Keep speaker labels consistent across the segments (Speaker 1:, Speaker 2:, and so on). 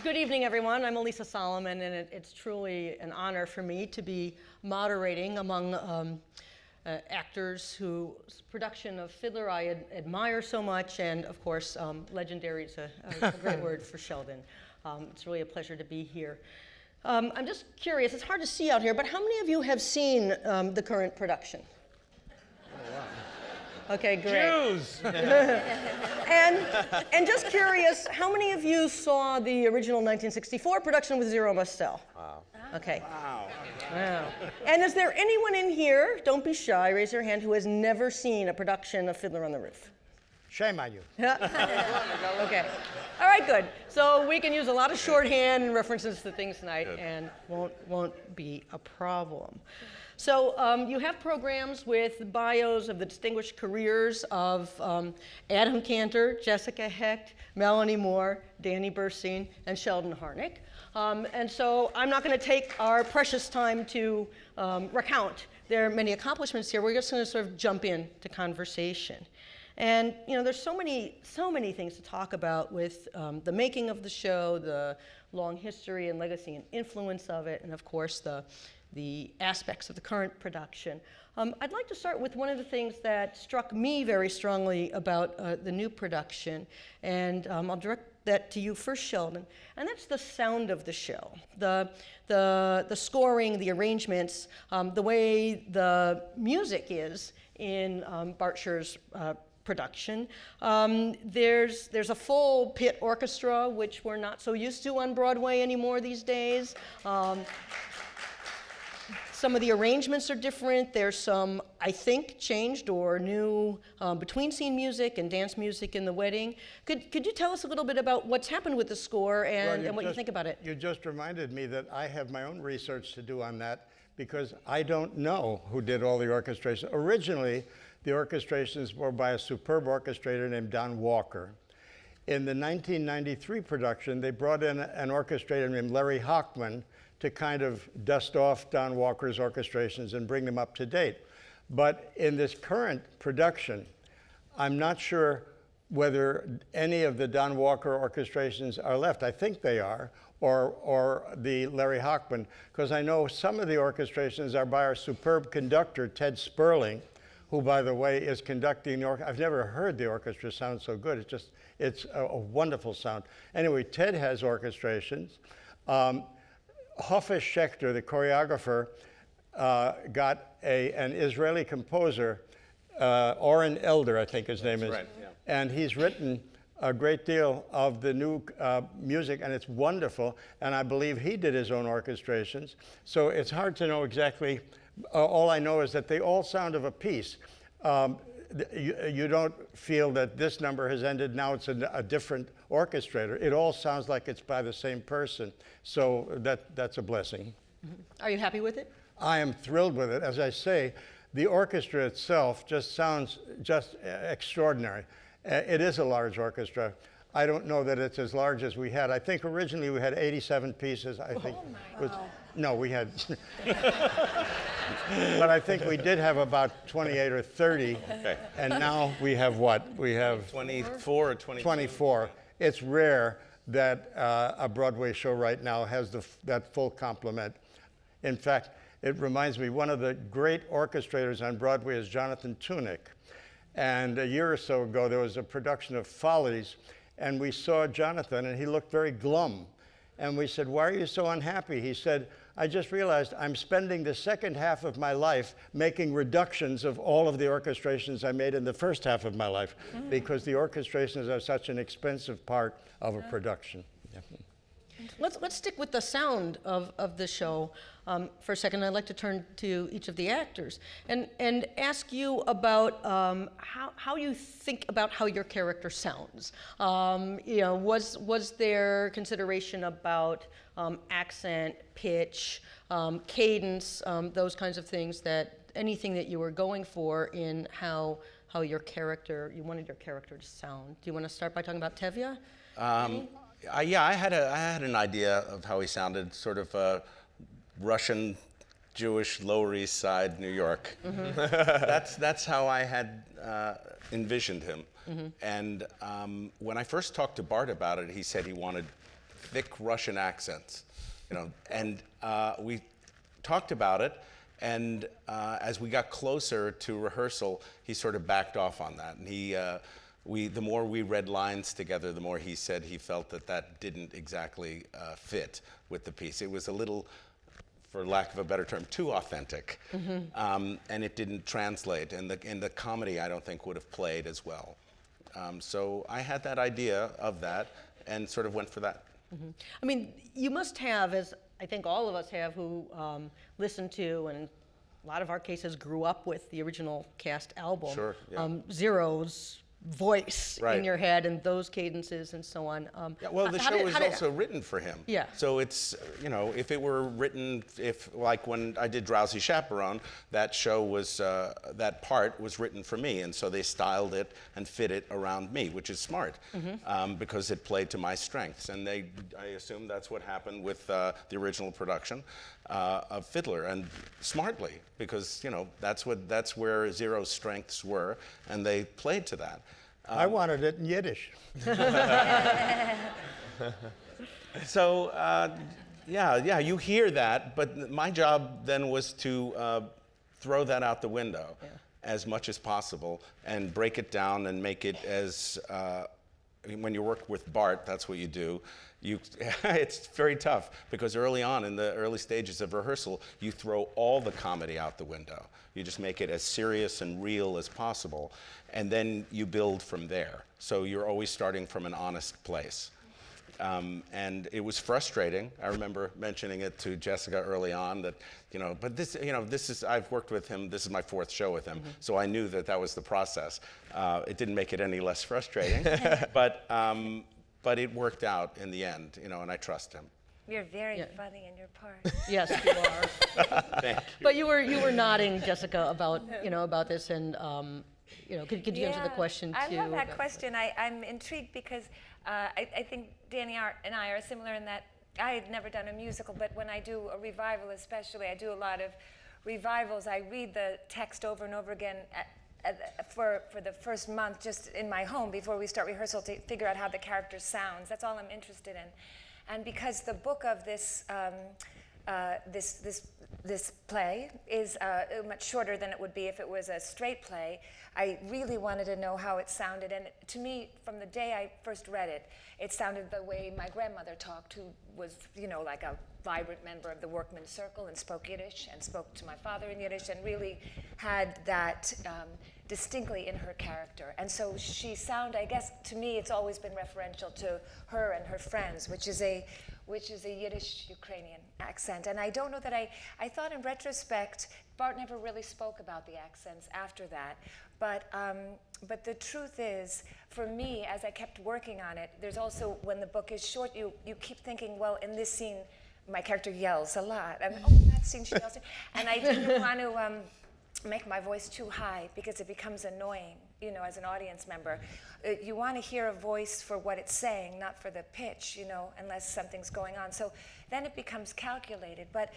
Speaker 1: Good evening, everyone. I'm Alisa Solomon, and it's truly an honor for me to be moderating among actors whose production of Fiddler I admire so much, and of course, legendary is a great word for Sheldon. It's really a pleasure to be here. I'm just curious, it's hard to see out here, but how many of you have seen the current production? Oh, wow. Okay, great.
Speaker 2: Jews!
Speaker 1: And just curious, how many of you saw the original 1964 production with Zero Mostel?
Speaker 2: Wow.
Speaker 1: Okay.
Speaker 2: Wow.
Speaker 1: Wow. And is there anyone in here, don't be shy, raise your hand, who has never seen a production of Fiddler on the Roof?
Speaker 3: Shame on you.
Speaker 1: Okay. All right, good. So we can use a lot of shorthand and references to things tonight, and won't be a problem. So you have programs with bios of the distinguished careers of Adam Kantor, Jessica Hecht, Melanie Moore, Danny Burstein, and Sheldon Harnick. And so I'm not going to take our precious time to recount their many accomplishments here. We're just going to sort of jump into conversation. And there's so many things to talk about with the making of the show, the long history and legacy and influence of it, and of course the aspects of the current production. I'd like to start with one of the things that struck me very strongly about the new production, and I'll direct that to you first, Sheldon, and that's the sound of the show, the scoring, the arrangements, the way the music is in Bart Scher's production. There's a full pit orchestra, which we're not so used to on Broadway anymore these days. Some of the arrangements are different. There's some, I think, changed or new between scene music and dance music in the wedding. Could you tell us a little bit about what's happened with the score and what you think about it?
Speaker 3: You just reminded me that I have my own research to do on that because I don't know who did all the orchestration. Originally, the orchestrations were by a superb orchestrator named Don Walker. In the 1993 production, they brought in an orchestrator named Larry Hochman to kind of dust off Don Walker's orchestrations and bring them up to date. But in this current production, I'm not sure whether any of the Don Walker orchestrations are left. I think they are, or the Larry Hochman, because I know some of the orchestrations are by our superb conductor, Ted Sperling, who, by the way, is conducting the orchestra. I've never heard the orchestra sound so good. It's a wonderful sound. Anyway, Ted has orchestrations. Hofesh Schechter, the choreographer, got an Israeli composer, Oren Elder, I think his name is.
Speaker 2: Right, yeah.
Speaker 3: And he's written a great deal of the new music, and it's wonderful. And I believe he did his own orchestrations. So it's hard to know exactly. All I know is that they all sound of a piece. You don't feel that this number has ended, now it's a different orchestrator. It all sounds like it's by the same person. So that's a blessing.
Speaker 1: Mm-hmm. Are you happy with it?
Speaker 3: I am thrilled with it. As I say, the orchestra itself just sounds just extraordinary. It is a large orchestra. I don't know that it's as large as we had. I think originally we had 87 pieces. I think.
Speaker 1: Wow.
Speaker 3: No, we had. But I think we did have about 28 or 30.
Speaker 2: Okay.
Speaker 3: And now we have what? We have
Speaker 2: 24 or 22?
Speaker 3: 24. It's rare that a Broadway show right now has that full complement. In fact, it reminds me, one of the great orchestrators on Broadway is Jonathan Tunick. And a year or so ago, there was a production of Follies, and we saw Jonathan, and he looked very glum. And we said, "Why are you so unhappy?" He said, "I just realized I'm spending the second half of my life making reductions of all of the orchestrations I made in the first half of my life, because the orchestrations are such an expensive part of a production." Yeah.
Speaker 1: Let's stick with the sound of the show for a second. I'd like to turn to each of the actors and ask you about how you think about how your character sounds. Was there consideration about accent, pitch, cadence, those kinds of things, anything that you were going for in how you wanted your character to sound? Do you want to start by talking about Tevye?
Speaker 2: Yeah, I had an idea of how he sounded, sort of Russian, Jewish, Lower East Side, New York. Mm-hmm. That's how I had envisioned him. Mm-hmm. And when I first talked to Bart about it, he said he wanted thick Russian accents, and we talked about it. And as we got closer to rehearsal, he sort of backed off on that. And the more we read lines together, the more he said he felt that didn't exactly fit with the piece. It was a little, for lack of a better term, too authentic, and it didn't translate. And the comedy, I don't think, would have played as well. So I had that idea of that, and sort of went for that.
Speaker 1: I mean, you must have, as I think all of us have who listen to, and a lot of our cases grew up with the original cast album.
Speaker 2: Sure, yeah.
Speaker 1: Zero's voice
Speaker 2: Right.
Speaker 1: in your head and those cadences and so on.
Speaker 2: Yeah, well, the show was also written for him.
Speaker 1: Yeah.
Speaker 2: So it's, if it were written, like when I did Drowsy Chaperone, that show was, that part was written for me. And so they styled it and fit it around me, which is smart, because it played to my strengths. And I assume that's what happened with the original production of Fiddler, and smartly, because, that's where Zero's strengths were, and they played to that.
Speaker 3: I wanted it in Yiddish.
Speaker 2: So, yeah, you hear that, but my job then was to throw that out the window as much as possible and break it down and make it as, when you work with Bart, that's what you do. It's very tough because early on in the early stages of rehearsal, you throw all the comedy out the window. You just make it as serious and real as possible, and then you build from there. So you're always starting from an honest place. And it was frustrating. I remember mentioning it to Jessica early on that, but this is, I've worked with him, this is my 4th show with him, so I knew that was the process. It didn't make it any less frustrating, but it worked out in the end, and I trust him.
Speaker 4: You're very funny in your part.
Speaker 1: Yes, you are.
Speaker 2: Thank you.
Speaker 1: But you were nodding, Jessica, about about this, and could you answer the question too?
Speaker 4: I love that question. I'm intrigued because I think Danny and I are similar in that I had never done a musical, but when I do a revival, especially, I do a lot of revivals. I read the text over and over again for the first month, just in my home before we start rehearsal, to figure out how the character sounds. That's all I'm interested in. And because the book of this this play is much shorter than it would be if it was a straight play, I really wanted to know how it sounded. And to me, from the day I first read it, it sounded the way my grandmother talked, who was, like a vibrant member of the workmen's circle and spoke Yiddish and spoke to my father in Yiddish and really had that distinctly in her character. And so she I guess to me it's always been referential to her and her friends, which is a Yiddish Ukrainian accent. And I don't know that I thought in retrospect, Bart never really spoke about the accents after that. But the truth is, for me, as I kept working on it, there's also, when the book is short, you keep thinking, well, in this scene, my character yells a lot. And in that scene, she yells. And I didn't want to make my voice too high because it becomes annoying, as an audience member. You want to hear a voice for what it's saying, not for the pitch, unless something's going on. So then it becomes calculated. But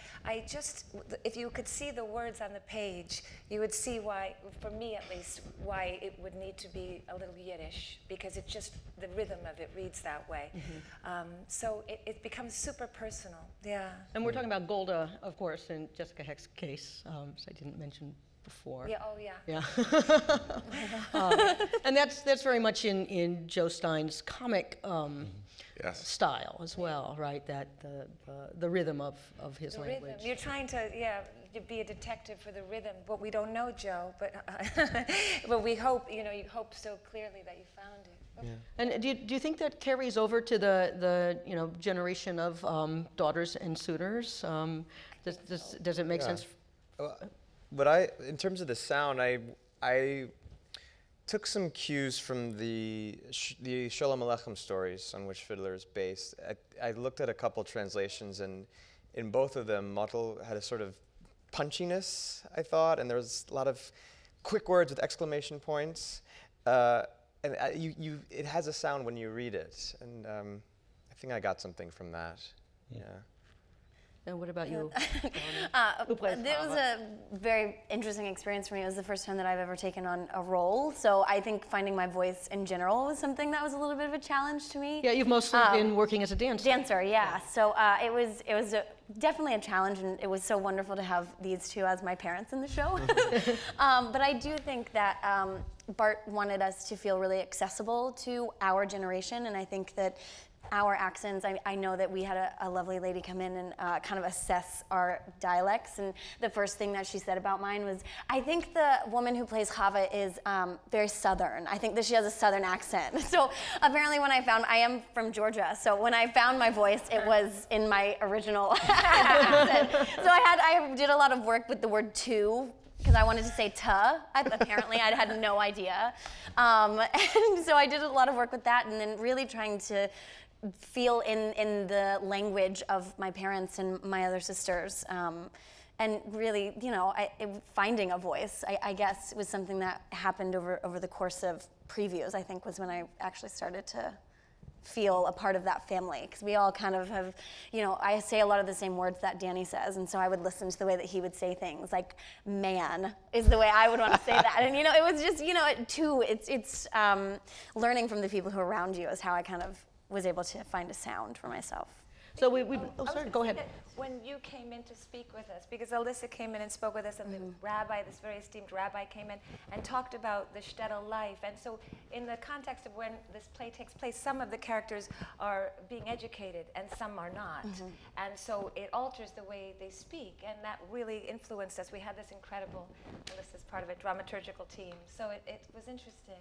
Speaker 4: if you could see the words on the page, you would see why, for me at least, why it would need to be a little Yiddish, because it's just, the rhythm of it reads that way. So it becomes super personal, yeah.
Speaker 1: And we're talking about Golde, of course, in Jessica Hecht's case, so I didn't mention before.
Speaker 4: Yeah, oh yeah.
Speaker 1: Yeah. And that's very much in Joe Stein's comic style as well, right? That the rhythm of his language.
Speaker 4: Rhythm. You're trying to be a detective for the rhythm. But we don't know Joe, but but we hope, you hope so clearly that you found it.
Speaker 1: Yeah. And do you think that carries over to the generation of daughters and suitors? Does it make sense?
Speaker 5: But in terms of the sound, I took some cues from the Sholem Aleichem stories on which Fiddler is based. I looked at a couple translations, and in both of them, Motel had a sort of punchiness, I thought, and there was a lot of quick words with exclamation points. And it has a sound when you read it, and I think I got something from that. Yeah.
Speaker 1: And what about you?
Speaker 6: It was a very interesting experience for me. It was the first time that I've ever taken on a role. So I think finding my voice in general was something that was a little bit of a challenge to me.
Speaker 1: Yeah, you've mostly been working as a dancer.
Speaker 6: Dancer, yeah. So it was definitely a challenge, and it was so wonderful to have these two as my parents in the show. But I do think that Bart wanted us to feel really accessible to our generation, and I think that our accents, I know that we had a lovely lady come in and kind of assess our dialects, and the first thing that she said about mine was, I think the woman who plays Chava is very Southern. I think that she has a Southern accent. So apparently when I am from Georgia, so when I found my voice, it was in my original accent. So I did a lot of work with the word to, because I wanted to say "tuh." Apparently, I had no idea. And so I did a lot of work with that, and then really trying to feel in the language of my parents and my other sisters. And really, finding a voice, I guess, was something that happened over the course of previews, I think, was when I actually started to feel a part of that family, because we all kind of have, I say a lot of the same words that Danny says, and so I would listen to the way that he would say things, like man is the way I would want to say that, and it was just, it's learning from the people who are around you is how I kind of was able to find a sound for myself.
Speaker 1: So sorry, go ahead.
Speaker 4: When you came in to speak with us, because Alisa came in and spoke with us, and the rabbi, this very esteemed rabbi, came in and talked about the shtetl life. And so in the context of when this play takes place, some of the characters are being educated and some are not. And so it alters the way they speak, and that really influenced us. We had this incredible, Alisa's part of it, dramaturgical team. So it was interesting.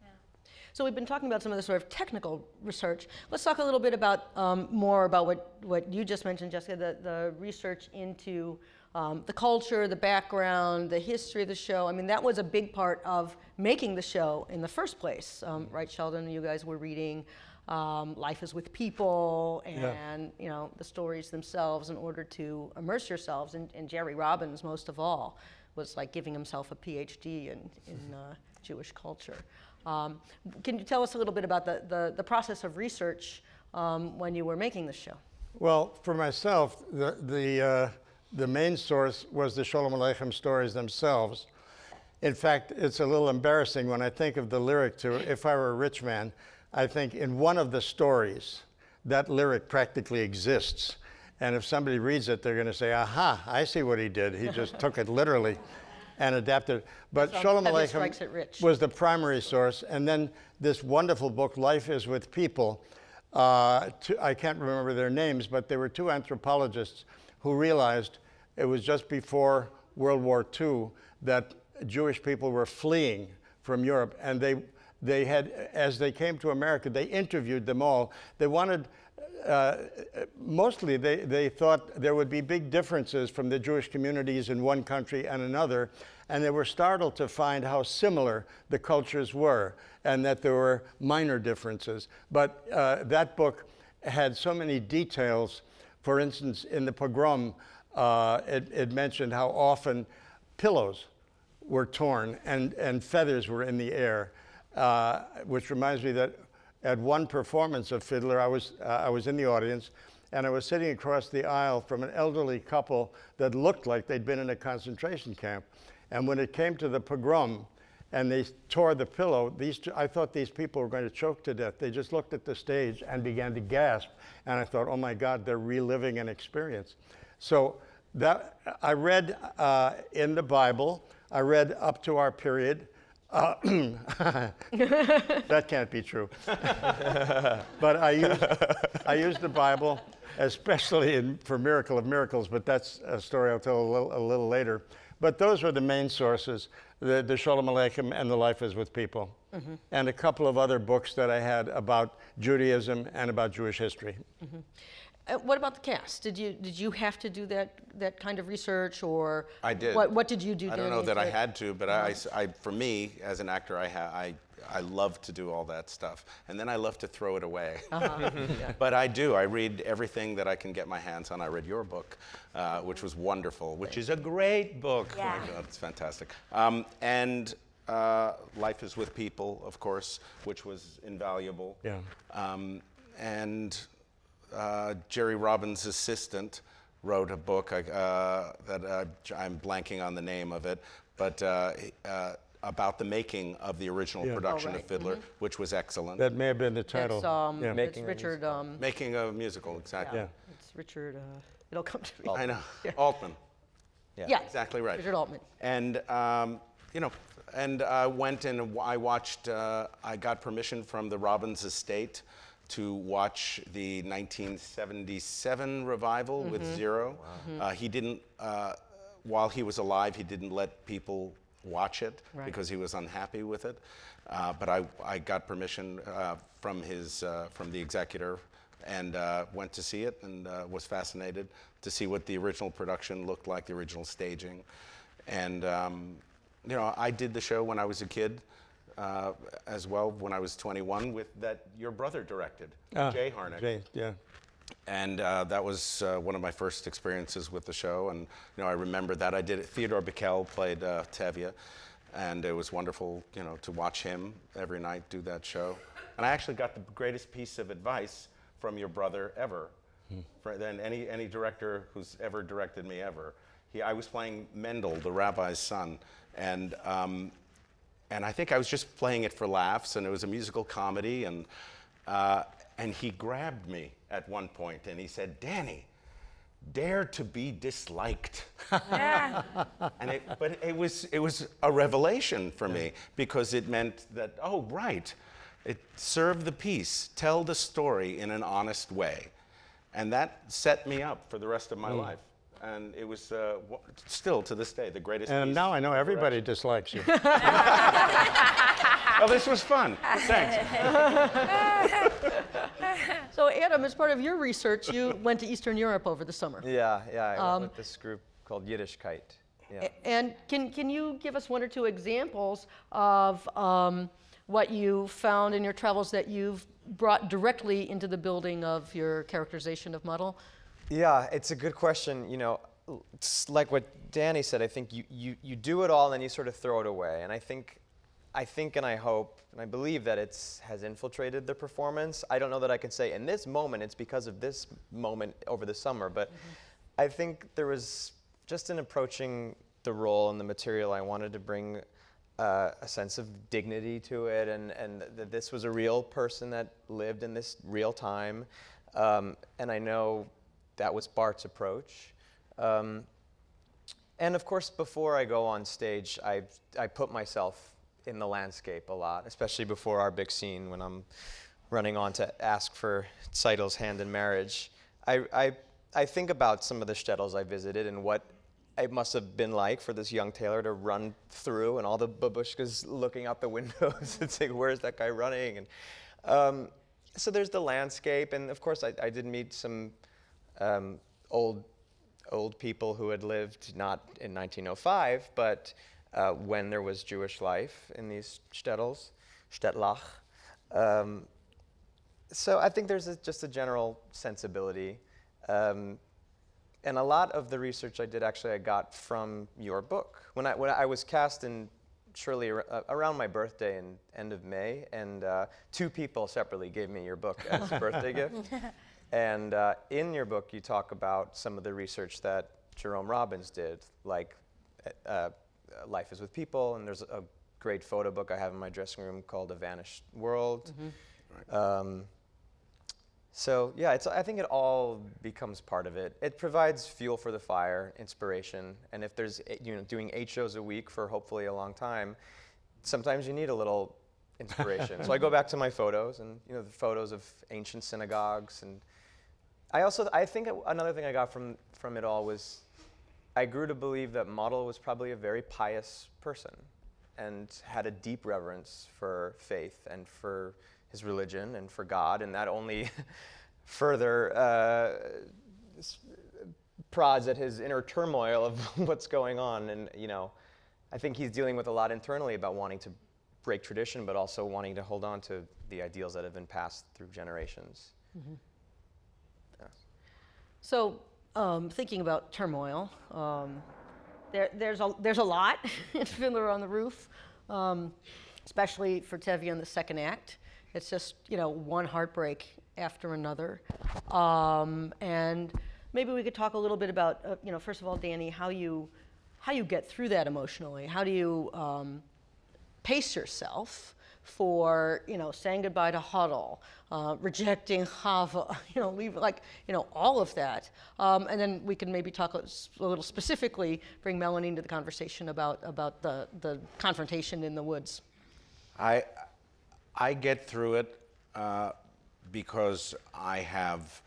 Speaker 4: Yeah.
Speaker 1: So we've been talking about some of the sort of technical research. Let's talk a little bit about more about what you just mentioned, Jessica, the research into the culture, the background, the history of the show. I mean, that was a big part of making the show in the first place, right, Sheldon? You guys were reading Life is with People and the stories themselves in order to immerse yourselves. And Jerry Robbins, most of all, was like giving himself a PhD in Jewish culture. Can you tell us a little bit about the process of research when you were making the show?
Speaker 3: Well, for myself, the main source was the Sholem Aleichem stories themselves. In fact, it's a little embarrassing when I think of the lyric to If I Were a Rich Man. I think in one of the stories, that lyric practically exists. And if somebody reads it, they're going to say, aha, I see what he did. He just took it literally and adapted. But Sholem Aleichem was the primary source. And then this wonderful book, Life is with People. I can't remember their names, but they were two anthropologists who realized it was just before World War II that Jewish people were fleeing from Europe. And they had, as they came to America, they interviewed them all. They wanted, mostly they thought there would be big differences from the Jewish communities in one country and another, and they were startled to find how similar the cultures were and that there were minor differences. But that book had so many details. For instance, in the pogrom, it mentioned how often pillows were torn and feathers were in the air, which reminds me that at one performance of Fiddler, I was in the audience, and I was sitting across the aisle from an elderly couple that looked like they'd been in a concentration camp. And when it came to the pogrom, and they tore the pillow, I thought these people were going to choke to death. They just looked at the stage and began to gasp. And I thought, oh my God, they're reliving an experience. So that I read in the Bible, I read up to our period. That can't be true. But I used the Bible, especially for Miracle of Miracles, but that's a story I'll tell a little later. But those were the main sources, the Sholem Aleichem and the Life is with People, and a couple of other books that I had about Judaism and about Jewish history.
Speaker 1: What about the cast? Did you have to do that kind of research, or
Speaker 2: I did.
Speaker 1: What did you do?
Speaker 2: I don't know that I had to, but for me as an actor, I love to do all that stuff, and then I love to throw it away. Yeah. But I do. I read everything that I can get my hands on. I read your book, which was wonderful, which is a great book.
Speaker 4: Yeah.
Speaker 2: Oh my God, it's fantastic. And Life is with People, of course, which was invaluable.
Speaker 3: Yeah.
Speaker 2: And Jerry Robbins' assistant, wrote a book that I'm blanking on the name of it, but about the making of the original production of Fiddler, which was excellent.
Speaker 3: That may have been the title.
Speaker 1: It's Richard.
Speaker 2: Making a musical, exactly.
Speaker 3: Yeah.
Speaker 1: It's Richard. It'll come to me.
Speaker 2: I know. Altman.
Speaker 1: Yeah.
Speaker 2: Exactly right.
Speaker 1: Richard Altman.
Speaker 2: And and I went and I watched. I got permission from the Robbins estate to watch the 1977 revival with Zero. Wow. He didn't. While he was alive, he didn't let people watch it because he was unhappy with it. But I got permission from the executor and went to see it and was fascinated to see what the original production looked like, the original staging. And I did the show when I was a kid as well, when I was 21, that your brother directed, Jay Harnick.
Speaker 3: Jay, yeah.
Speaker 2: And that was one of my first experiences with the show. And I remember that I did it. Theodore Bickel played Tevye, and it was wonderful, to watch him every night do that show. And I actually got the greatest piece of advice from your brother ever, than any director who's ever directed me ever. I was playing Mendel, the rabbi's son, and I think I was just playing it for laughs, and it was a musical comedy, and he grabbed me at one point and he said, "Danny, dare to be disliked." But it was a revelation for me, because it meant that, oh, right, serve the piece, tell the story in an honest way. And that set me up for the rest of my life. And it was still to this day the greatest piece.
Speaker 3: And now I know everybody dislikes you.
Speaker 2: Well, this was fun. Thanks.
Speaker 1: So, Adam, as part of your research, you went to Eastern Europe over the summer.
Speaker 5: Yeah, I went with this group called Yiddishkeit. Yeah.
Speaker 1: And can you give us one or two examples of what you found in your travels that you've brought directly into the building of your characterization of Model?
Speaker 5: Yeah, it's a good question. It's like what Danny said. I think you do it all and then you sort of throw it away. And I think and I hope and I believe that it has infiltrated the performance. I don't know that I can say in this moment it's because of this moment over the summer, but I think there was just in approaching the role and the material, I wanted to bring a sense of dignity to it, and that this was a real person that lived in this real time. And I know that was Bart's approach. And of course, before I go on stage, I put myself in the landscape a lot, especially before our big scene when I'm running on to ask for Seidel's hand in marriage. I think about some of the shtetls I visited and what it must have been like for this young tailor to run through and all the babushkas looking out the windows and saying, "Where's that guy running?" And so there's the landscape, and of course I did meet some old people who had lived not in 1905, but when there was Jewish life in these shtetl. So I think there's just a general sensibility. And a lot of the research I did actually I got from your book. When I was cast in Shirley around my birthday in end of May, and 2 people separately gave me your book as a birthday gift. And in your book, you talk about some of the research that Jerome Robbins did, like Life is with People, and there's a great photo book I have in my dressing room called A Vanished World. So yeah, I think it all becomes part of it. It provides fuel for the fire, inspiration, and if there's doing 8 shows a week for hopefully a long time, sometimes you need a little inspiration. So I go back to my photos and the photos of ancient synagogues, and I think another thing I got from it all was I grew to believe that Model was probably a very pious person and had a deep reverence for faith and for his religion and for God, and that only further prods at his inner turmoil of what's going on. And I think he's dealing with a lot internally about wanting to break tradition, but also wanting to hold on to the ideals that have been passed through generations. Yeah.
Speaker 1: So, thinking about turmoil, there's a lot in Fiddler on the Roof, especially for Tevye in the second act. It's just one heartbreak after another, and maybe we could talk a little bit about, first of all, Danny, how you get through that emotionally. How do you pace yourself for, saying goodbye to Huddle, rejecting Chava, all of that. And then we can maybe talk a little specifically, bring Melanie into the conversation about the confrontation in the woods.
Speaker 2: I get through it because I have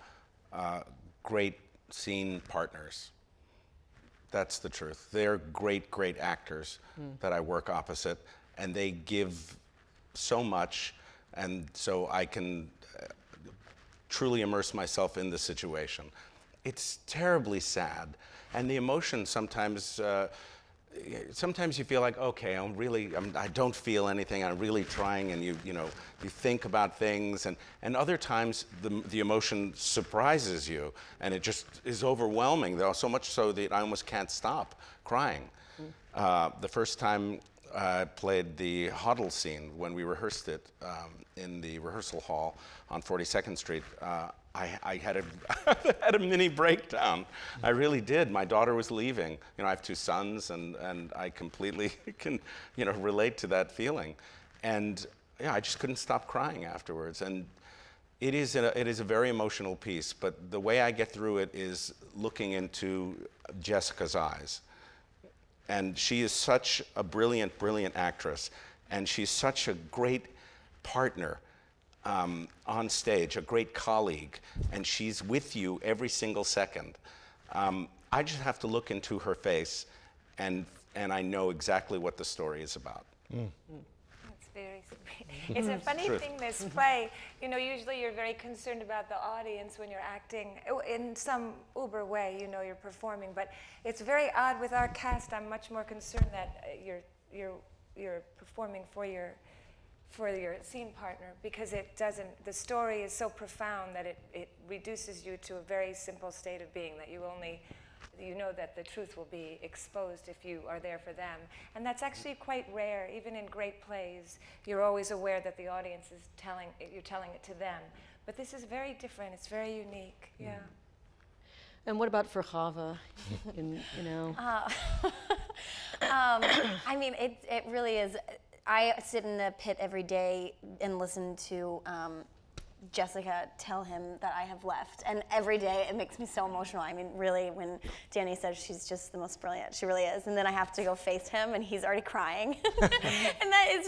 Speaker 2: great scene partners. That's the truth. They're great, great actors that I work opposite, and they give so much, and so I can truly immerse myself in the situation. It's terribly sad, and the emotion sometimes you feel like, okay, I don't feel anything, I'm really trying, and you think about things, and other times the emotion surprises you, and it just is overwhelming, so much so that I almost can't stop crying. The first time I played the Huddle scene when we rehearsed it in the rehearsal hall on 42nd Street. I had a mini breakdown. I really did. My daughter was leaving. I have 2 sons, and I completely can, relate to that feeling. And I just couldn't stop crying afterwards. And it is a very emotional piece. But the way I get through it is looking into Jessica's eyes. And she is such a brilliant, brilliant actress, and she's such a great partner on stage, a great colleague, and she's with you every single second. I just have to look into her face, and I know exactly what the story is about.
Speaker 4: That's very sweet. It's a funny thing, this play, usually you're very concerned about the audience when you're acting in some uber way, you're performing, but it's very odd with our cast. I'm much more concerned that you're performing for your scene partner, because the story is so profound that it reduces you to a very simple state of being, that you know that the truth will be exposed if you are there for them. And that's actually quite rare. Even in great plays, you're always aware that the audience is you're telling it to them. But this is very different. It's very unique. Yeah.
Speaker 1: And what about for Chava?
Speaker 6: I mean, it really is. I sit in the pit every day and listen to Jessica tell him that I have left. And every day it makes me so emotional. I mean, really, when Danny says she's just the most brilliant, she really is. And then I have to go face him and he's already crying. And that is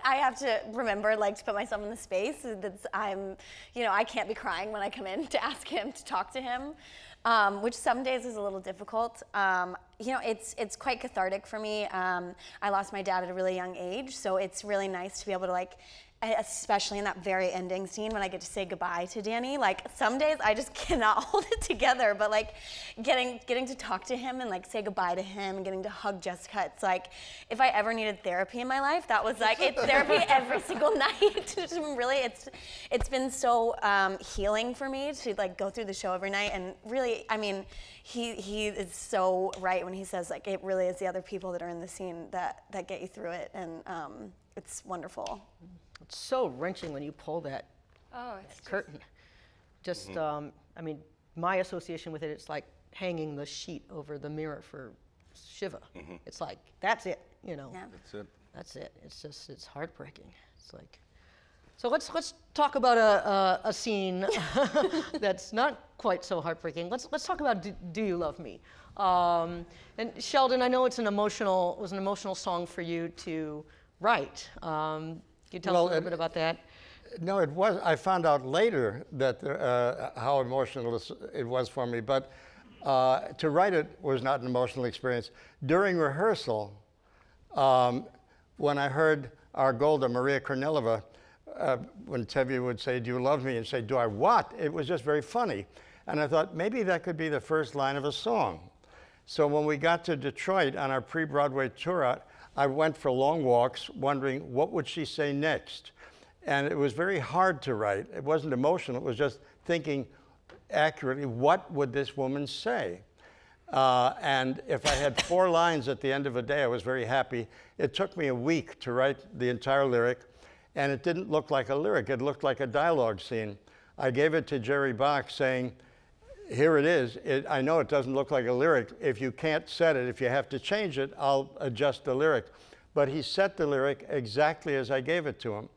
Speaker 6: I have to remember, to put myself in the space that I can't be crying when I come in to ask him to talk to him. Which some days is a little difficult. It's quite cathartic for me. I lost my dad at a really young age, so it's really nice to be able to especially in that very ending scene when I get to say goodbye to Danny. Some days I just cannot hold it together, but getting to talk to him and say goodbye to him and getting to hug Jessica, it's if I ever needed therapy in my life, that was it's therapy every single night. Really, it's been so healing for me to go through the show every night. And really, I mean, he is so right when he says it really is the other people that are in the scene that get you through it, and it's wonderful.
Speaker 1: It's so wrenching when you pull that curtain. My association with it's like hanging the sheet over the mirror for Shiva. It's that's it,
Speaker 6: Yeah.
Speaker 2: That's it.
Speaker 1: That's it. It's heartbreaking. So let's talk about a scene that's not quite so heartbreaking. Let's talk about Do You Love Me? And Sheldon, I know it was an emotional song for you to write. Can you tell us a little bit about that?
Speaker 3: No, it was. I found out later that how emotional it was for me, but to write it was not an emotional experience. During rehearsal, when I heard our Golde, Maria Kornilova, when Tevye would say, "Do you love me?" and say, "Do I what?" It was just very funny. And I thought maybe that could be the first line of a song. So when we got to Detroit on our pre-Broadway tour, I went for long walks wondering what would she say next. And it was very hard to write. It wasn't emotional. It was just thinking accurately, what would this woman say? And if I had 4 lines at the end of a day, I was very happy. It took me a week to write the entire lyric, and it didn't look like a lyric. It looked like a dialogue scene. I gave it to Jerry Bach saying, here it is. I know it doesn't look like a lyric. If you can't set it, if you have to change it, I'll adjust the lyric. But he set the lyric exactly as I gave it to him.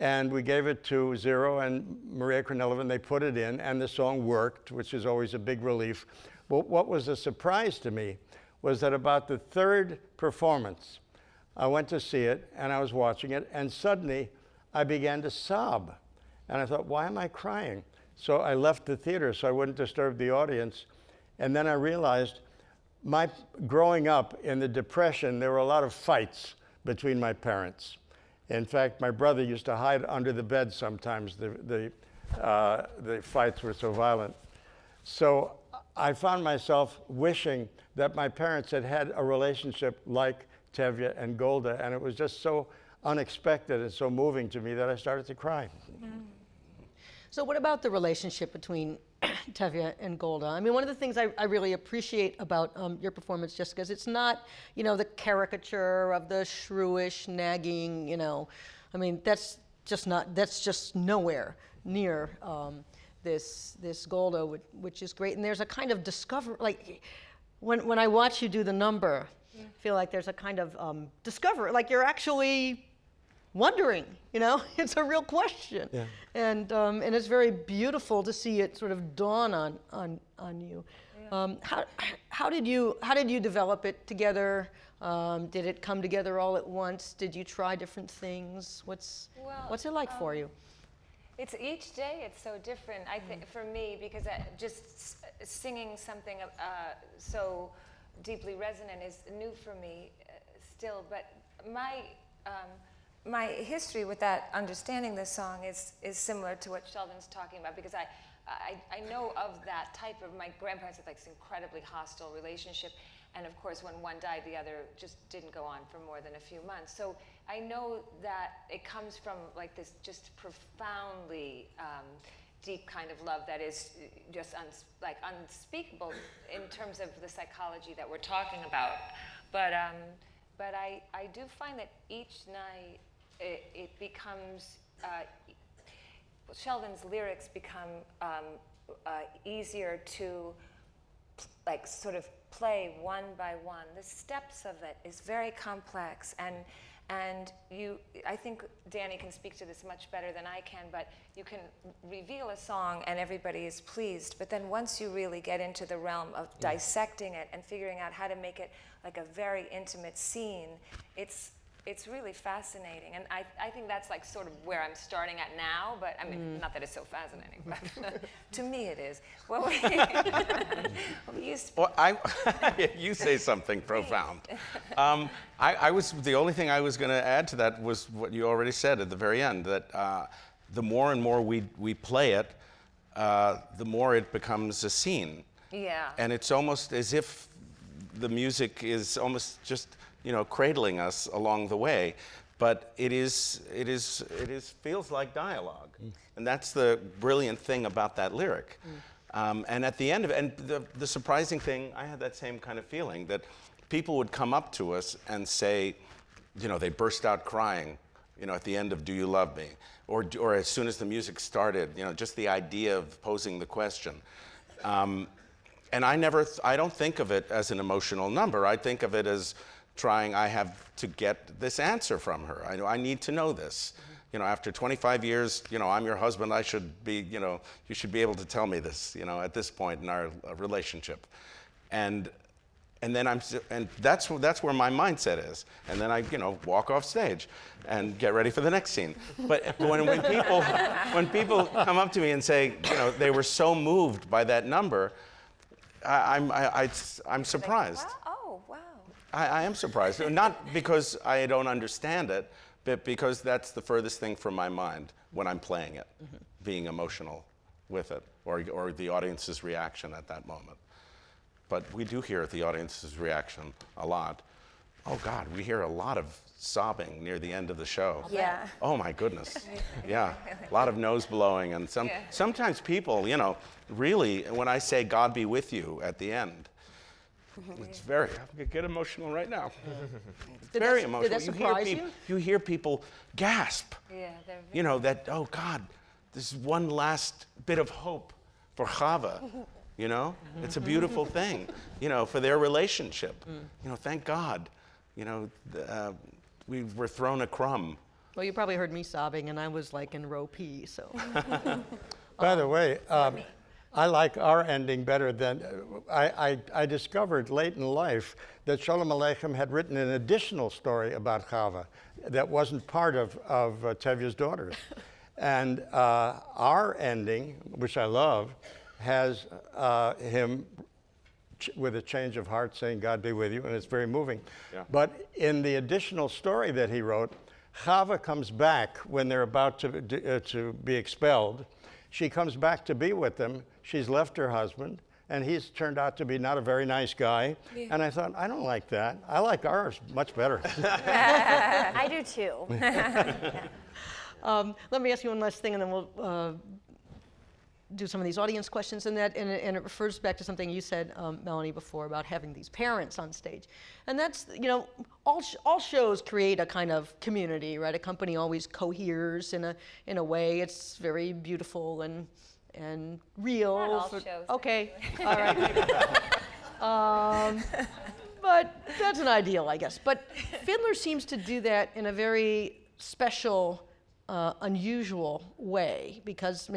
Speaker 3: And we gave it to Zero and Maria Kornilova, and they put it in, and the song worked, which is always a big relief. But what was a surprise to me was that about the third performance, I went to see it, and I was watching it, and suddenly I began to sob. And I thought, why am I crying? So I left the theater so I wouldn't disturb the audience. And then I realized growing up in the Depression, there were a lot of fights between my parents. In fact, my brother used to hide under the bed sometimes. The fights were so violent. So I found myself wishing that my parents had had a relationship like Tevye and Golde, and it was just so unexpected and so moving to me that I started to cry.
Speaker 1: So what about the relationship between Tevye and Golde? I mean, one of the things I really appreciate about your performance, Jessica, is it's not, the caricature of the shrewish, nagging, I mean, that's just nowhere near this Golde, which is great. And there's a kind of discovery, like, when I watch you do the number, I feel like there's a kind of discovery, like you're actually wondering, it's a real question. Yeah. And it's very beautiful to see it sort of dawn on you. Yeah. How did you develop it together? Did it come together all at once? Did you try different things? What's it like for you?
Speaker 4: It's each day. It's so different. I think for me, because just singing something so deeply resonant is new for me still. But my history with that, understanding this song, is similar to what Sheldon's talking about, because I know of that type of, my grandparents had like this incredibly hostile relationship, and of course when one died, the other just didn't go on for more than a few months. So I know that it comes from like this just profoundly deep kind of love that is just unspeakable in terms of the psychology that we're talking about. But I do find that each night it becomes, Sheldon's lyrics become easier to like sort of play one by one. The steps of it is very complex, and I think Danny can speak to this much better than I can, but you can reveal a song and everybody is pleased, but then once you really get into the realm of dissecting it and figuring out how to make it like a very intimate scene, it's really fascinating. And I think that's like sort of where I'm starting at now, but I mean, not that it's so fascinating, but to me it is. Well,
Speaker 2: you say something profound. The only thing I was going to add to that was what you already said at the very end, that the more and more we play it, the more it becomes a scene.
Speaker 4: Yeah.
Speaker 2: And it's almost as if the music is almost just cradling us along the way, but it feels like dialogue, and that's the brilliant thing about that lyric. And at the end of it, and the surprising thing, I had that same kind of feeling that people would come up to us and say, they burst out crying, at the end of "Do You Love Me?" or as soon as the music started, just the idea of posing the question. And I don't think of it as an emotional number. I think of it as I have to get this answer from her. I need to know this. After 25 years, I'm your husband. I should be, you should be able to tell me this, at this point in our relationship. And then that's where my mindset is. And then I, walk off stage and get ready for the next scene. But when people come up to me and say, they were so moved by that number, I'm surprised.
Speaker 4: Like, wow.
Speaker 2: I am surprised, not because I don't understand it, but because that's the furthest thing from my mind when I'm playing it, being emotional with it, or the audience's reaction at that moment. But we do hear the audience's reaction a lot. Oh God, we hear a lot of sobbing near the end of the show.
Speaker 6: Yeah.
Speaker 2: Oh my goodness. Yeah, a lot of nose blowing, and sometimes people, really, when I say "God be with you" at the end, it's very, I get emotional right now. It's very emotional.
Speaker 1: Did that surprise you?
Speaker 2: You hear people gasp.
Speaker 4: Yeah, they're
Speaker 2: that, oh God, this is one last bit of hope for Chava. you know? It's a beautiful thing, you know, for their relationship. You know, thank God, you know, we were thrown a crumb.
Speaker 1: Well, you probably heard me sobbing, and I was like in row P, so.
Speaker 3: By the way, I like our ending better than, I discovered late in life that Sholem Aleichem had written an additional story about Chava that wasn't part of Tevye's daughters. And our ending, which I love, has him with a change of heart saying, God be with you, and it's very moving.
Speaker 2: Yeah.
Speaker 3: But in the additional story that he wrote, Chava comes back when they're about to be expelled. She comes back to be with them. She's left her husband, and he's turned out to be not a very nice guy. Yeah. And I thought, I don't like that. I like ours much better.
Speaker 6: I do too.
Speaker 1: Let me ask you one last thing, and then we'll do some of these audience questions. And it refers back to something you said, Melanie, before about having these parents on stage. And that's, you know, all shows create a kind of community, right? A company always coheres in a way. It's very beautiful and real.
Speaker 4: Not all shows.
Speaker 1: Okay, all right. But that's an ideal, I guess. But Fiddler seems to do that in a very special, unusual way, because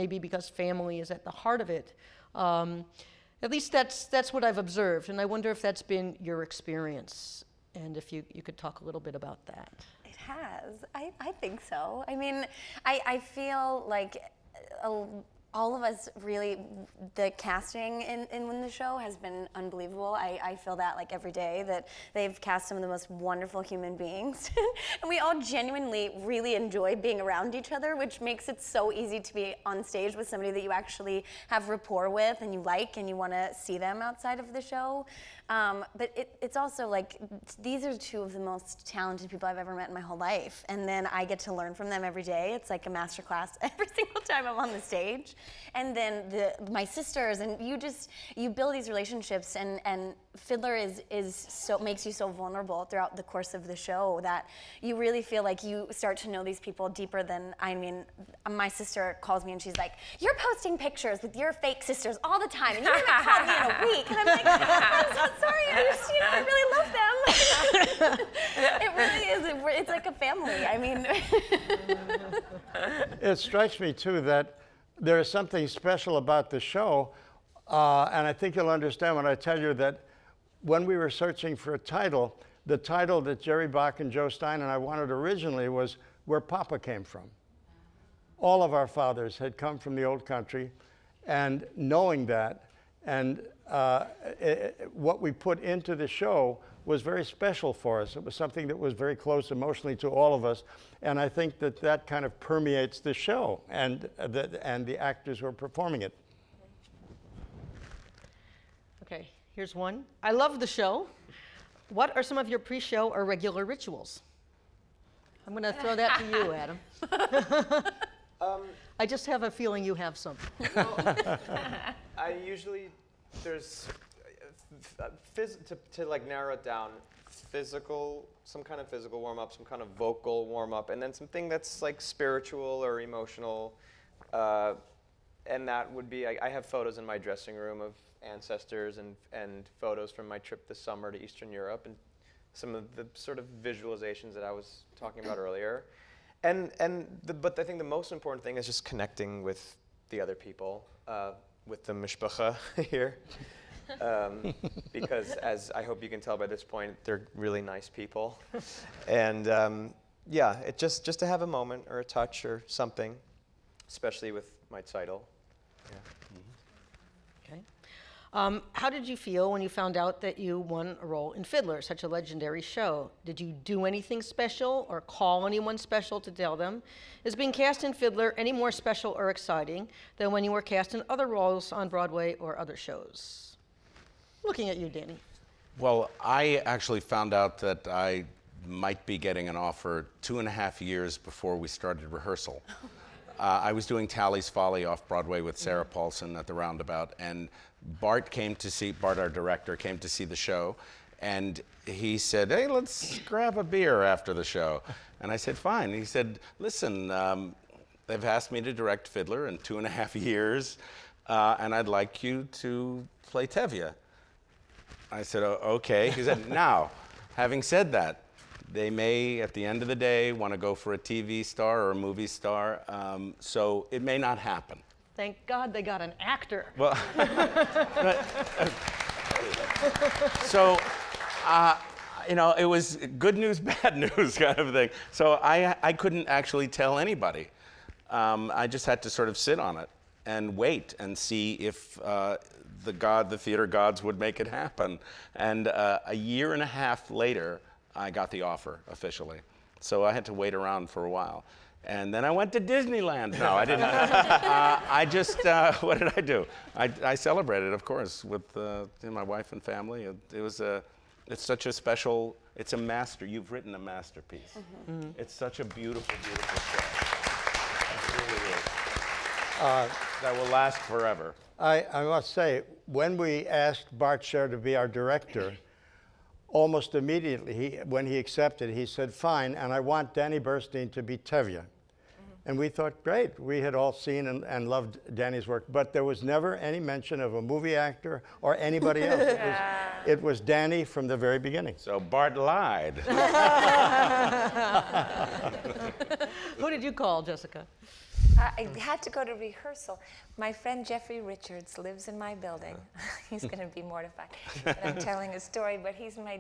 Speaker 1: family is at the heart of it. At least that's what I've observed, and I wonder if that's been your experience, and if you could talk a little bit about that.
Speaker 6: It has. I think so. I mean, I feel like all of us really, the casting in the show has been unbelievable. I feel that like every day, that they've cast some of the most wonderful human beings. And we all genuinely really enjoy being around each other, which makes it so easy to be on stage with somebody that you actually have rapport with and you like and you want to see them outside of the show. But it's also like, these are two of the most talented people I've ever met in my whole life. And then I get to learn from them every day. It's like a master class every single time I'm on the stage. And then my sisters, and you build these relationships, and Fiddler makes you so vulnerable throughout the course of the show that you really feel like you start to know these people deeper than, I mean, my sister calls me and she's like, you're posting pictures with your fake sisters all the time, and you haven't called me in a week. And I'm like, I'm so sorry, I really love them. It really is, it's like a family, I mean.
Speaker 3: It strikes me too that there is something special about the show, and I think you'll understand when I tell you that when we were searching for a title, the title that Jerry Bach and Joe Stein and I wanted originally was Where Papa Came From. All of our fathers had come from the old country, and knowing that, and what we put into the show was very special for us. It was something that was very close emotionally to all of us, and I think that kind of permeates the show and the actors who are performing it.
Speaker 1: Okay, here's one. I love the show. What are some of your pre-show or regular rituals? I'm going to throw that to you, Adam. I just have a feeling you have some.
Speaker 5: I usually, there's, to like narrow it down, some kind of physical warm-up, some kind of vocal warm-up, and then something that's like spiritual or emotional. And that would be, I have photos in my dressing room of ancestors and photos from my trip this summer to Eastern Europe, and some of the sort of visualizations that I was talking about earlier. But I think the most important thing is just connecting with the other people, with the mishpacha here. Because as I hope you can tell by this point, they're really nice people. And yeah, it just to have a moment or a touch or something, especially with my title. Yeah.
Speaker 1: Okay. How did you feel when you found out that you won a role in Fiddler, such a legendary show? Did you do anything special or call anyone special to tell them? Is being cast in Fiddler any more special or exciting than when you were cast in other roles on Broadway or other shows? Looking at you, Danny.
Speaker 2: Well, I actually found out that I might be getting an offer 2.5 years before we started rehearsal. I was doing Tally's Folly off Broadway with Sarah Paulson at the Roundabout, and Bart, our director, came to see the show, and he said, hey, let's grab a beer after the show. And I said, fine. He said, listen, they've asked me to direct Fiddler in 2.5 years. and I'd like you to play Tevye. I said, okay. He said, now, having said that, they may, at the end of the day, want to go for a TV star or a movie star, so it may not happen.
Speaker 1: Thank God they got an actor.
Speaker 2: Well, so, you know, it was good news, bad news kind of thing. So I couldn't actually tell anybody. I just had to sort of sit on it and wait and see if the theater gods would make it happen. And a year and a half later, I got the offer officially. So I had to wait around for a while. And then I went to Disneyland. No, I didn't. I just, what did I do? I celebrated, of course, with my wife and family. It's such a special, it's a you've written a masterpiece. Mm-hmm. It's such a beautiful, beautiful show. It really is. That will last forever.
Speaker 3: I must say, when we asked Bart Sher to be our director, almost immediately, when he accepted, he said, fine, and I want Danny Burstein to be Tevye. Mm-hmm. And we thought, great. We had all seen and loved Danny's work, but there was never any mention of a movie actor or anybody else. It was Danny from the very beginning.
Speaker 2: So Bart lied.
Speaker 1: Who did you call, Jessica?
Speaker 4: I had to go to rehearsal. My friend Jeffrey Richards lives in my building. He's going to be mortified that I'm telling a story, but he's my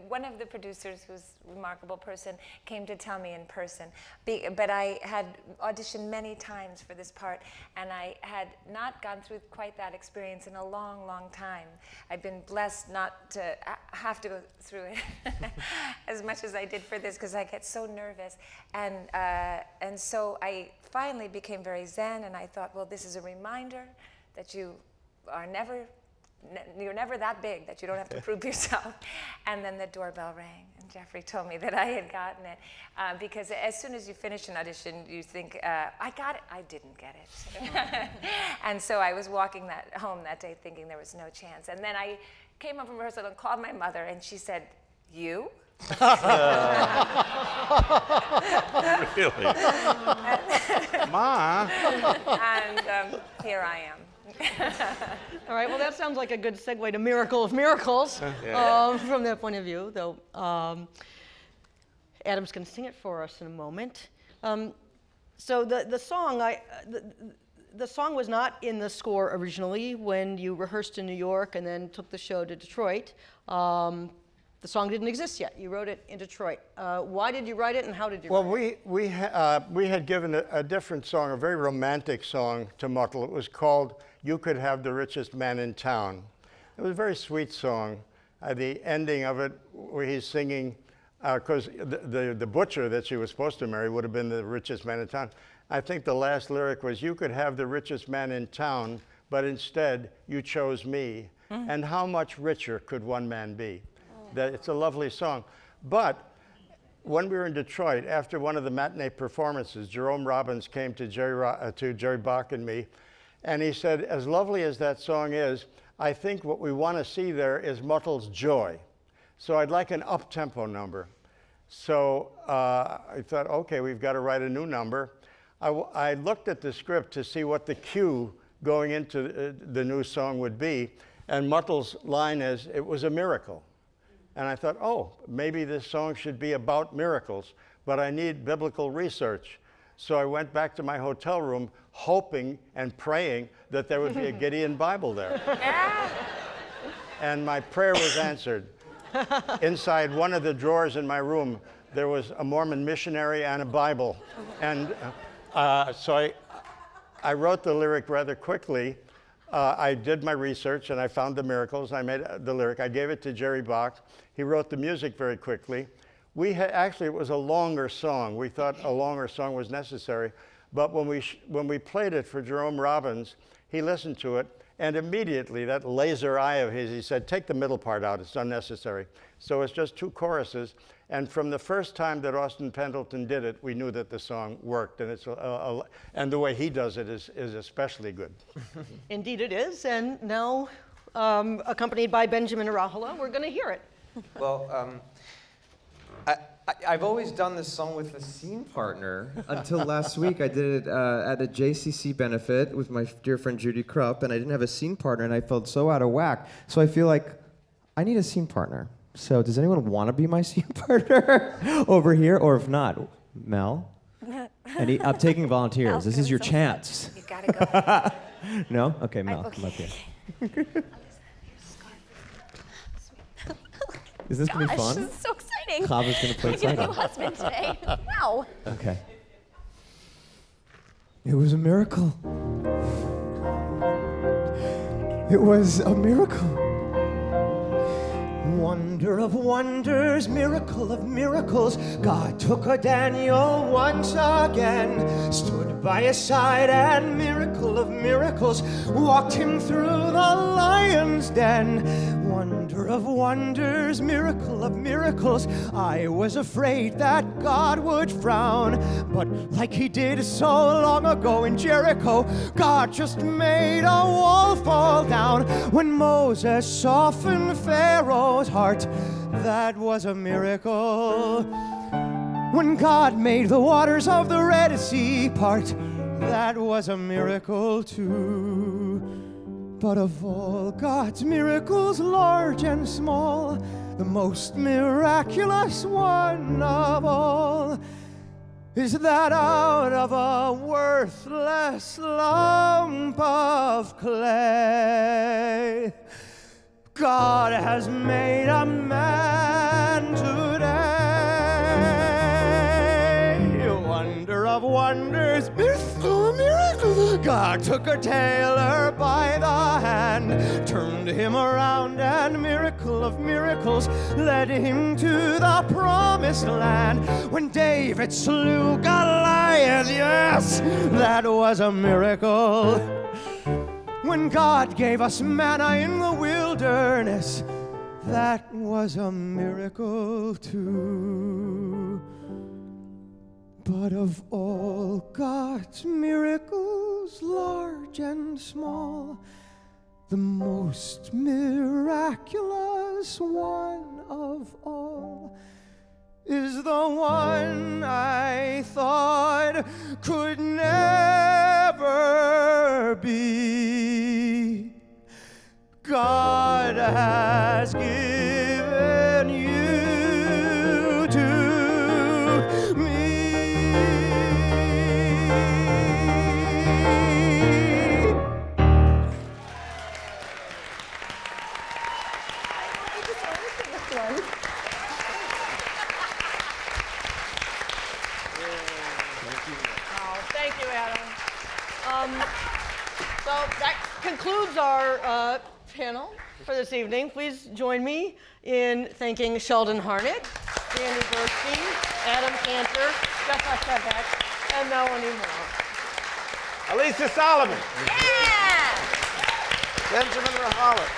Speaker 4: one of the producers, who's a remarkable person, came to tell me in person. But I had auditioned many times for this part, and I had not gone through quite that experience in a long, long time. I've been blessed not to have to go through it as much as I did for this, because I get so nervous. And so I finally became very zen, and I thought, well, this is a reminder that you're never that big, that you don't have to prove yourself. And then the doorbell rang, and Jeffrey told me that I had gotten it. Because as soon as you finish an audition, you think, I got it. I didn't get it. And so I was walking home that day thinking there was no chance. And then I came up from rehearsal and called my mother, and she said, you?
Speaker 2: Really? Ma?
Speaker 4: And here I am.
Speaker 1: All right, well, that sounds like a good segue to Miracle of Miracles from that point of view, though Adam's going to sing it for us in a moment. So the song was not in the score originally when you rehearsed in New York and then took the show to Detroit. The song didn't exist yet. You wrote it in Detroit. Why did you write it, and how did you write it?
Speaker 3: Well, we had given a different song, a very romantic song to Motel. It was called You Could Have the Richest Man in Town. It was a very sweet song. The ending of it, where he's singing, because the butcher that she was supposed to marry would have been the richest man in town. I think the last lyric was, you could have the richest man in town, but instead you chose me. Mm-hmm. And how much richer could one man be? It's a lovely song. But when we were in Detroit, after one of the matinee performances, Jerome Robbins came to Jerry Bach and me, and he said, as lovely as that song is, I think what we want to see there is Motel's joy. So I'd like an up-tempo number. So I thought, okay, we've got to write a new number. I looked at the script to see what the cue going into the new song would be, and Motel's line is, it was a miracle. And I thought, oh, maybe this song should be about miracles, but I need biblical research. So I went back to my hotel room hoping and praying that there would be a Gideon Bible there. And my prayer was answered. Inside one of the drawers in my room, there was a Mormon missionary and a Bible. And so I wrote the lyric rather quickly. I did my research and I found the miracles. I made the lyric. I gave it to Jerry Bach. He wrote the music very quickly. Actually, it was a longer song. We thought a longer song was necessary. But when we played it for Jerome Robbins, he listened to it, and immediately, that laser eye of his, he said, take the middle part out. It's unnecessary. So it's just two choruses. And from the first time that Austin Pendleton did it, we knew that the song worked. And and the way he does it is especially good.
Speaker 1: Indeed it is. And now, accompanied by Benjamin Arahola, we're going to hear it.
Speaker 5: Well, I've always done this song with a scene partner until last week. I did it at a JCC benefit with my dear friend Judy Krupp, and I didn't have a scene partner, and I felt so out of whack. So I feel like I need a scene partner. So does anyone want to be my scene partner over here? Or if not, Mel? I'm taking volunteers.
Speaker 4: Mel's
Speaker 5: This is
Speaker 4: gonna
Speaker 5: your
Speaker 4: be so
Speaker 5: chance.
Speaker 4: You gotta go.
Speaker 5: No? Okay, Mel,
Speaker 4: okay.
Speaker 5: come up here. Is this going to be
Speaker 6: Gosh,
Speaker 5: fun?
Speaker 6: this is so exciting.
Speaker 5: Chava's going to play
Speaker 6: I'm gonna
Speaker 5: exciting.
Speaker 6: new husband today. Wow.
Speaker 5: Okay. It was a miracle. It was a miracle. Wonder of wonders, miracle of miracles. God took a Daniel once again, stood by his side, and miracle of miracles, walked him through the lion's den. Wonder of wonders, miracle of miracles. I was afraid that God would frown, but like he did so long ago in Jericho, God just made a wall fall down. When Moses softened Pharaoh's heart, that was a miracle. When God made the waters of the Red Sea part, that was a miracle too. But of all God's miracles, large and small, the most miraculous one of all is that out of a worthless lump of clay, God has made a man today. Wonder of wonders, miracle of miracles. God took a tailor by the hand, turned him around, and miracle of miracles led him to the promised land. When David slew Goliath, yes, that was a miracle. When God gave us manna in the wilderness, that was a miracle too. But of all God's miracles, large and small, the most miraculous one of all is the one I thought could never be. God has given you to me.
Speaker 1: Thank you, Adam. So that concludes our panel for this evening. Please join me in thanking Sheldon Harnick, Danny Burstein, Adam Kantor, Chava, and Melanie Moore.
Speaker 2: Alisa Solomon.
Speaker 4: Yeah!
Speaker 2: Benjamin Rahalik.